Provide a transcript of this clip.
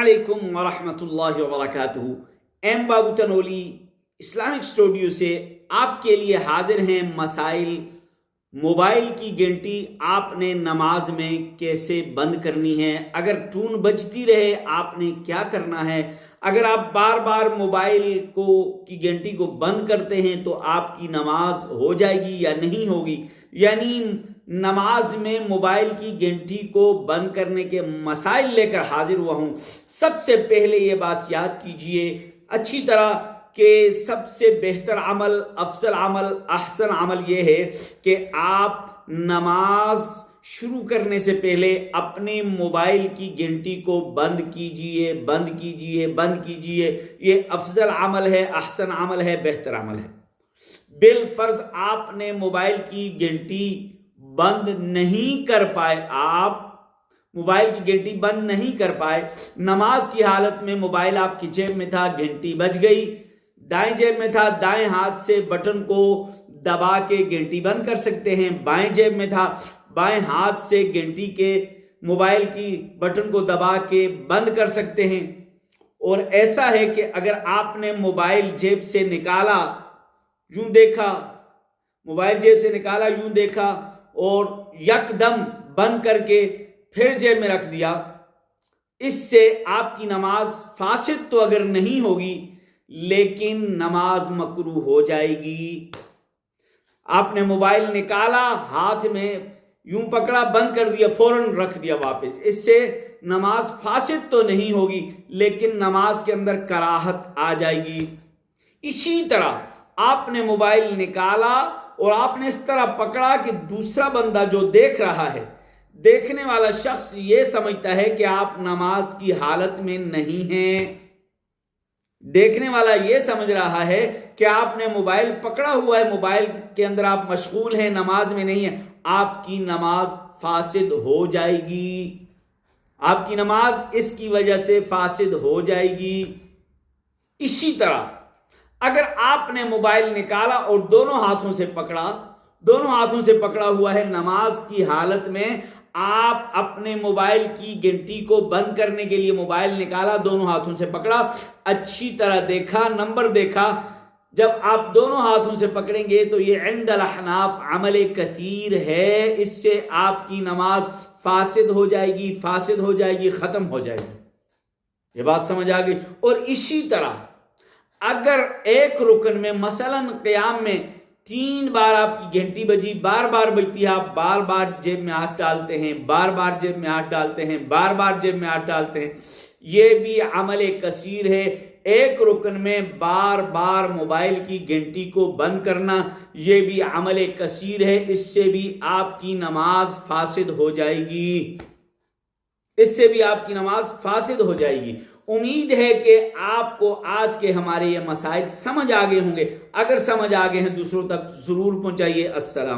علیکم ورحمۃ اللہ وبرکاتہ۔ ایم بابو تنولی اسلامک اسٹوڈیو سے آپ کے لیے حاضر ہیں مسائل۔ موبائل کی گھنٹی آپ نے نماز میں کیسے بند کرنی ہے؟ اگر ٹون بجتی رہے آپ نے کیا کرنا ہے؟ اگر آپ بار بار موبائل کی گھنٹی کو بند کرتے ہیں تو آپ کی نماز ہو جائے گی یا نہیں ہوگی؟ یعنی نماز میں موبائل کی گھنٹی کو بند کرنے کے مسائل لے کر حاضر ہوا ہوں۔ سب سے پہلے یہ بات یاد کیجئے اچھی طرح کہ سب سے بہتر عمل، افضل عمل، احسن عمل یہ ہے کہ آپ نماز شروع کرنے سے پہلے اپنے موبائل کی گھنٹی کو بند کیجئے، بند کیجئے، بند کیجئے۔ یہ افضل عمل ہے، احسن عمل ہے، بہتر عمل ہے۔ بالفرض آپ نے موبائل کی گھنٹی بند نہیں کر پائے، آپ موبائل کی گھنٹی بند نہیں کر پائے، نماز کی حالت میں موبائل آپ کی جیب میں تھا، گھنٹی بج گئی، دائیں جیب میں تھا، دائیں ہاتھ سے بٹن کو دبا کے گھنٹی بند کر سکتے ہیں، بائیں جیب میں تھا، بائیں ہاتھ سے گھنٹی کے موبائل کی بٹن کو دبا کے بند کر سکتے ہیں۔ اور ایسا ہے کہ اگر آپ نے موبائل جیب سے نکالا، یوں دیکھا، موبائل جیب سے نکالا، یوں دیکھا اور یکدم بند کر کے پھر جیب میں رکھ دیا، اس سے آپ کی نماز فاسد تو اگر نہیں ہوگی لیکن نماز مکروہ ہو جائے گی۔ آپ نے موبائل نکالا، ہاتھ میں یوں پکڑا، بند کر دیا، فوراً رکھ دیا واپس، اس سے نماز فاسد تو نہیں ہوگی لیکن نماز کے اندر کراہت آ جائے گی۔ اسی طرح آپ نے موبائل نکالا اور آپ نے اس طرح پکڑا کہ دوسرا بندہ جو دیکھ رہا ہے، دیکھنے والا شخص یہ سمجھتا ہے کہ آپ نماز کی حالت میں نہیں ہیں، دیکھنے والا یہ سمجھ رہا ہے کہ آپ نے موبائل پکڑا ہوا ہے، موبائل کے اندر آپ مشغول ہیں، نماز میں نہیں ہیں، آپ کی نماز فاسد ہو جائے گی، آپ کی نماز اس کی وجہ سے فاسد ہو جائے گی۔ اسی طرح اگر آپ نے موبائل نکالا اور دونوں ہاتھوں سے پکڑا ہوا ہے، نماز کی حالت میں آپ اپنے موبائل کی گھنٹی کو بند کرنے کے لیے موبائل نکالا، دونوں ہاتھوں سے پکڑا، اچھی طرح دیکھا، نمبر دیکھا، جب آپ دونوں ہاتھوں سے پکڑیں گے تو یہ عند الاحناف عمل کثیر ہے، اس سے آپ کی نماز فاسد ہو جائے گی، فاسد ہو جائے گی، ختم ہو جائے گی۔ یہ بات سمجھ آ گئی؟ اور اسی طرح اگر ایک رکن میں مثلا قیام میں 3 بار آپ کی گھنٹی بجی، بار بار بجتی ہے، آپ بار بار جیب میں ہاتھ ڈالتے ہیں، بار بار جیب میں ہاتھ ڈالتے ہیں، بار بار جیب میں ہاتھ ڈالتے ہیں، یہ بھی عمل کثیر ہے۔ ایک رکن میں بار بار موبائل کی گھنٹی کو بند کرنا یہ بھی عمل کثیر ہے، اس سے بھی آپ کی نماز فاسد ہو جائے گی، اس سے بھی آپ کی نماز فاسد ہو جائے گی۔ امید ہے کہ آپ کو آج کے ہمارے یہ مسائل سمجھ آگے ہوں گے، اگر سمجھ آگے ہیں دوسروں تک ضرور پہنچائیے۔ السلام۔